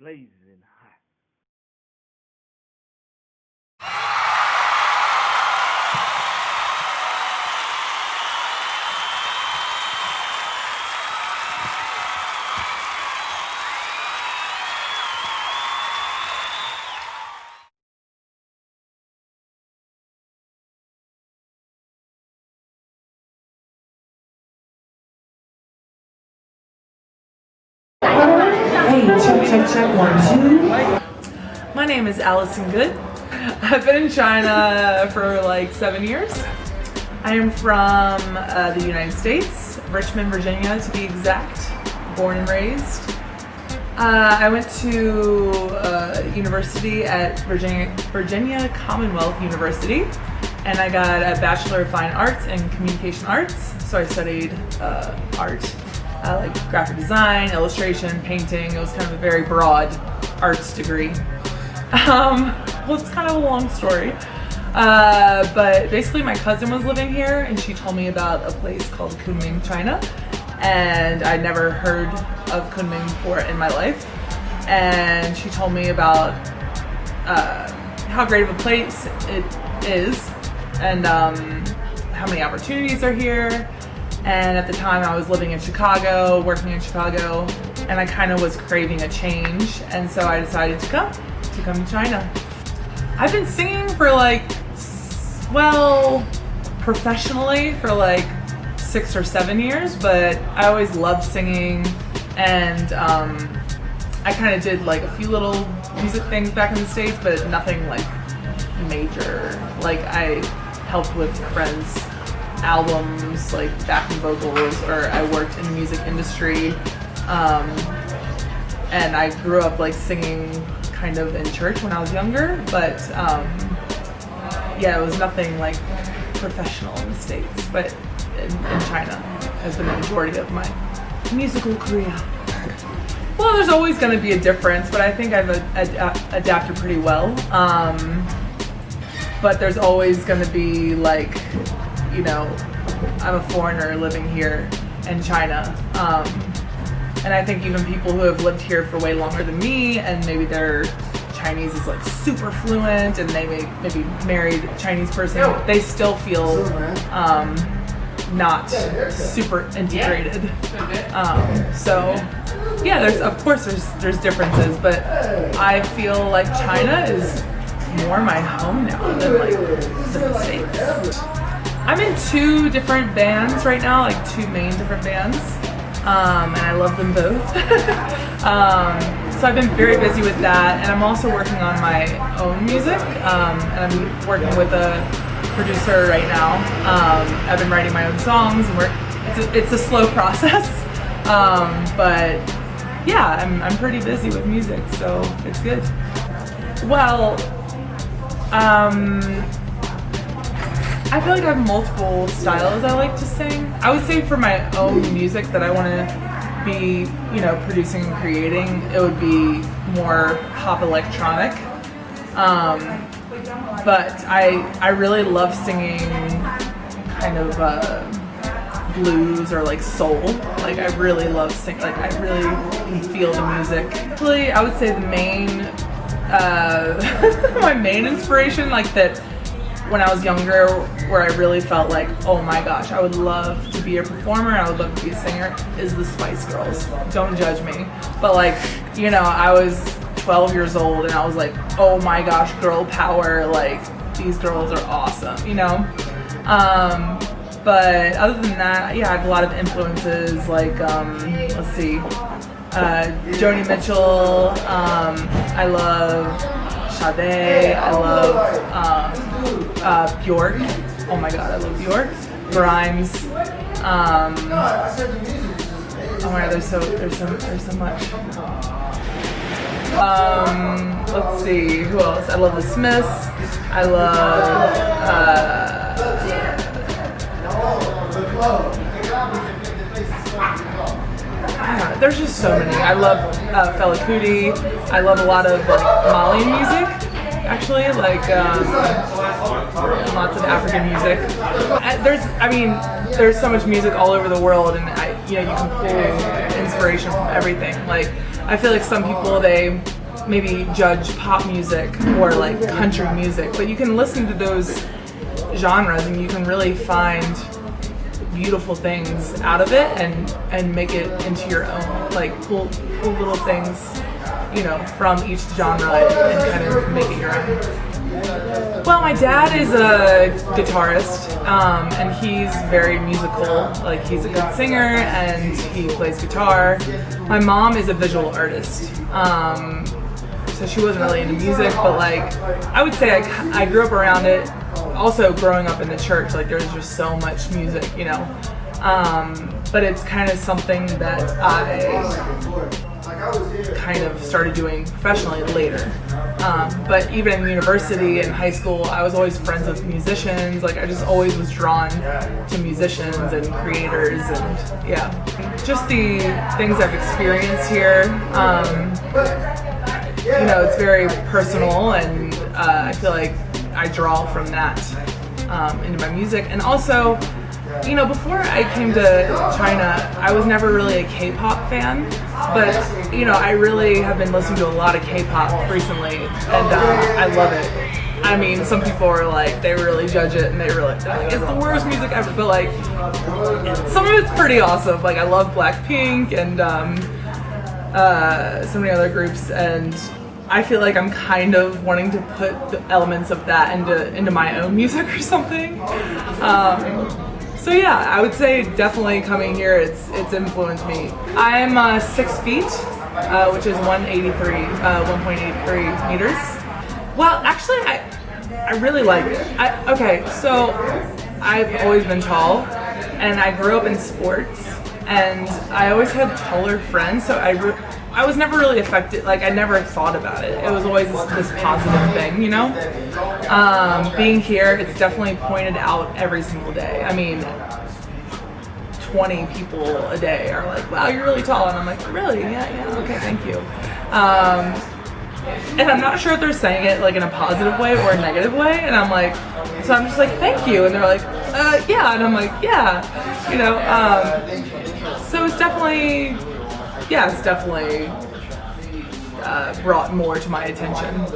blazing hot. Hey, check, 1, 2. My name is Allison Good. I've been in China for like 7 years. I am from the United States, Richmond, Virginia to be exact, born and raised. I went to university at Virginia Commonwealth University, and I got a Bachelor of Fine Arts in Communication Arts. So I studied art, like graphic design, illustration, painting. It was kind of a very broad arts degree. Well, it's kind of a long story. But basically my cousin was living here and she told me about a place called Kunming, China. And I'd never heard of Kunming before in my life. And she told me about how great of a place it is and how many opportunities are here. And at the time I was living in Chicago, working in Chicago, and I kind of was craving a change. And so I decided to come to China. I've been singing for like, well, professionally for like 6 or 7 years, but I always loved singing, and I kind of did like a few little music things back in the States, but nothing like major. Like I helped with friends' albums, like backing vocals, or I worked in the music industry, and I grew up like singing kind of in church when I was younger, but yeah, it was nothing like professional in the States, but in China has been the majority of my musical career. Well, there's always going to be a difference, but I think I've adapted pretty well. But there's always going to be like, you know, I'm a foreigner living here in China. And I think even people who have lived here for way longer than me, and maybe their Chinese is like super fluent, and they maybe married a Chinese person, they still feel not super integrated. So yeah, there's differences, but I feel like China is more my home now than like the States. I'm in 2 different bands right now, like 2 main different bands. And I love them both. So I've been very busy with that, and I'm also working on my own music, and I'm working with a producer right now. I've been writing my own songs, and it's a slow process, but yeah, I'm pretty busy with music, so it's good. Well, I feel like I have multiple styles I like to sing. I would say for my own music that I want to be, you know, producing and creating, it would be more pop electronic. But I really love singing kind of blues or like soul. Like I really love singing, like I really can feel the music. Actually, I would say the main, my main inspiration, like that, when I was younger, where I really felt like, oh my gosh, I would love to be a performer, I would love to be a singer, is the Spice Girls. Don't judge me. But like, you know, I was 12 years old and I was like, oh my gosh, girl power, like these girls are awesome, you know? But other than that, yeah, I have a lot of influences, like, let's see, Joni Mitchell, I love Sade, I love Bjork. Oh my god, I love Bjork. Grimes. Oh my god, there's so much. Let's see, who else? I love the Smiths. I love there's just so many. I love Fela Kuti. I love a lot of like Malian music, actually, like lots of African music. There's so much music all over the world, and you can pull inspiration from everything. Like I feel like some people, they maybe judge pop music or like country music, but you can listen to those genres and you can really find beautiful things out of it and make it into your own, like pull little things, you know, from each genre and kind of make it your own. Well, my dad is a guitarist, and he's very musical. Like, he's a good singer and he plays guitar. My mom is a visual artist, so she wasn't really into music, but like, I would say I grew up around it. Also, growing up in the church, like there's just so much music, you know. But it's kind of something that I kind of started doing professionally later. But even in university and high school, I was always friends with musicians. Like, I just always was drawn to musicians and creators, and yeah, just the things I've experienced here. You know, it's very personal, and I feel like I draw from that into my music. And also, you know, before I came to China, I was never really a K-pop fan, but you know, I really have been listening to a lot of K-pop recently, and I love it. I mean, some people are like, they really judge it, and they're like, it's the worst music ever, but like, some of it's pretty awesome. Like, I love Blackpink and so many other groups, and I feel like I'm kind of wanting to put the elements of that into my own music or something. So yeah, I would say definitely coming here, it's influenced me. I'm 6 feet, which is 1.83 meters. Well, actually, I really like it. Okay, so I've always been tall, and I grew up in sports, and I always had taller friends, so I was never really affected. Like, I never thought about it. It was always this positive thing, you know? Being here, it's definitely pointed out every single day. I mean, 20 people a day are like, wow, you're really tall. And I'm like, really? Yeah, okay, thank you. And I'm not sure if they're saying it like in a positive way or a negative way. And I'm like, so I'm just like, thank you. And they're like, yeah. And I'm like, yeah, you know? So it's definitely brought more to my attention.